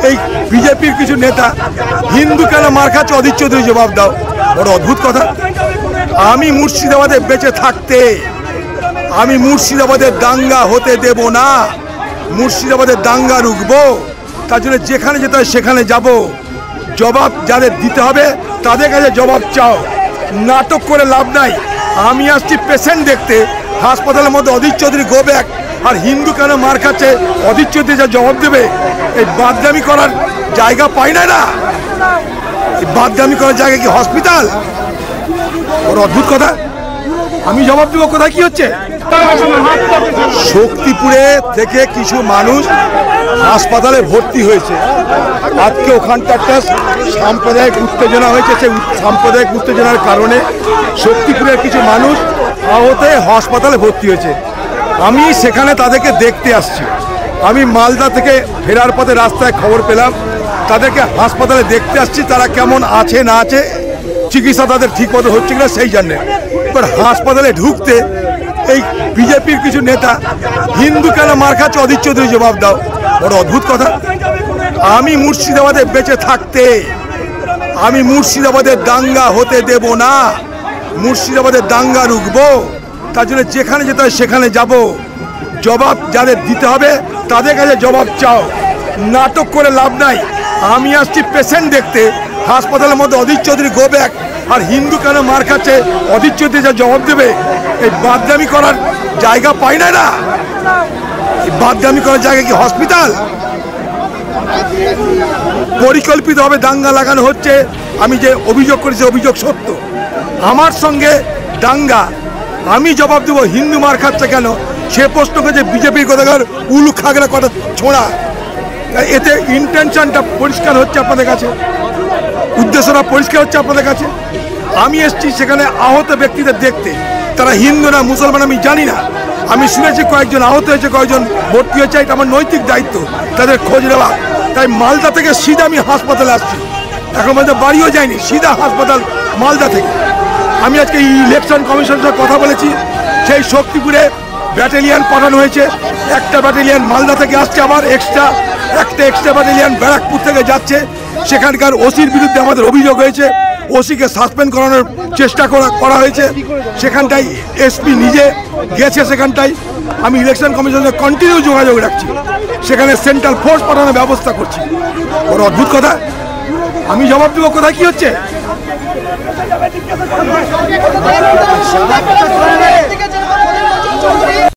এই বিজেপির কিছু নেতা হিন্দু কেন মার খাচ্ছে অধীর চৌধুরী জবাব দাও। বড় অদ্ভুত কথা। আমি মুর্শিদাবাদে বেঁচে থাকতে আমি মুর্শিদাবাদের দাঙ্গা হতে দেব না, মুর্শিদাবাদের দাঙ্গা রুখবো। তার জন্য যেখানে যেতে হয় সেখানে যাব। জবাব যাদের দিতে হবে তাদের কাছে জবাব চাও, নাটক করে লাভ নাই। আমি আসছি পেশেন্ট দেখতে, হাসপাতালের মধ্যে অধীর চৌধুরী গো ব্যাক, আর হিন্দু কেন মার খাচ্ছে অধীর চৌধুরী যা জবাব দেবে। এই বাদগামি করার জায়গা পাই না। এই বাদগামি করার জায়গা কি হসপিটাল? বড় অদ্ভুত কথা। আমি জবাব দেবো কোথায় কি হচ্ছে। শক্তিপুরে থেকে কিছু মানুষ হাসপাতালে ভর্তি হয়েছে। আজকে ওখানটা একটা সাম্প্রদায়িক উত্তেজনা হয়েছে। সেই সাম্প্রদায়িক উত্তেজনার কারণে শক্তিপুরের কিছু মানুষ আহত হয়ে হাসপাতালে ভর্তি হয়েছে। আমি সেখানে তাদেরকে দেখতে আসছি। আমি মালদা থেকে ফেরার পথে রাস্তায় খবর পেলাম, তাদেরকে হাসপাতালে দেখতে আসছি। তারা কেমন আছে না আছে, চিকিৎসা তাদের ঠিক মতো হচ্ছে কিনা সেই জন্যে। এবার হাসপাতালে ঢুকতে এই বিজেপির কিছু নেতা হিন্দু কেন মার খাচ্ছে অধীর চৌধুরী জবাব দাও। বড় অদ্ভুত কথা। আমি মুর্শিদাবাদে বেঁচে থাকতে আমি মুর্শিদাবাদের দাঙ্গা হতে দেব না, মুর্শিদাবাদের দাঙ্গা রুখবো। তার জন্য যেখানে যেতে হয় সেখানে যাব। জবাব যাদের দিতে হবে তাদের কাছে জবাব চাও, নাটক করে লাভ নাই। আমি আসছি পেশেন্ট দেখতে, হাসপাতালের মধ্যে অধীর চৌধুরী গো ব্যাক, আর হিন্দু কেন মার খাচ্ছে অধীর চৌধুরী যা জবাব দেবে। এই বাদগামি করার জায়গা পাই না। এই বাদগামি করার জায়গা কি হসপিটাল? পরিকল্পিতভাবে দাঙ্গা লাগানো হচ্ছে। আমি যে অভিযোগ করেছি অভিযোগ সত্য। আমার সঙ্গে দাঙ্গা, আমি জবাব দেবো হিন্দু মার খাচ্ছে কেন। সে প্রশ্ন করেছে বিজেপির কথাকার উলু খাগড়া কটা ছোঁড়া। এতে ইন্টেনশনটা পরিষ্কার হচ্ছে আপনাদের কাছে, উদ্দেশ্যটা পরিষ্কার হচ্ছে আপনাদের কাছে। আমি এসছি সেখানে আহত ব্যক্তিদের দেখতে। তারা হিন্দু না মুসলমান আমি জানি না। আমি শুনেছি কয়েকজন আহত হয়েছে, কয়েকজন ভর্তি হয়েছে। এটা আমার নৈতিক দায়িত্ব তাদের খোঁজ নেওয়া। তাই মালদা থেকে সিধা আমি হাসপাতালে আসছি। এখন পর্যন্ত বাড়িও যায়নি, সিধা হাসপাতাল মালদা থেকে। আমি আজকে ইলেকশন কমিশনের সাথে কথা বলেছি। সেই শক্তিপুরে ব্যাটালিয়ান পাঠানো হয়েছে। একটা ব্যাটালিয়ান মালদা থেকে আসছে, আবার একটা এক্সট্রা ব্যাটালিয়ান ব্যারাকপুর থেকে যাচ্ছে। সেখানকার ওসির বিরুদ্ধে আমাদের অভিযোগ হয়েছে। ওসিকে সাসপেন্ড করানোর চেষ্টা করা হয়েছে। সেখানটায় এসপি নিজে গেছে সেখানটায়। আমি ইলেকশন কমিশনের কন্টিনিউ যোগাযোগ রাখছি, সেখানে সেন্ট্রাল ফোর্স পাঠানোর ব্যবস্থা করছি। বড় অদ্ভুত কথা। আমি জবাব দেবো কোথায় কি হচ্ছে।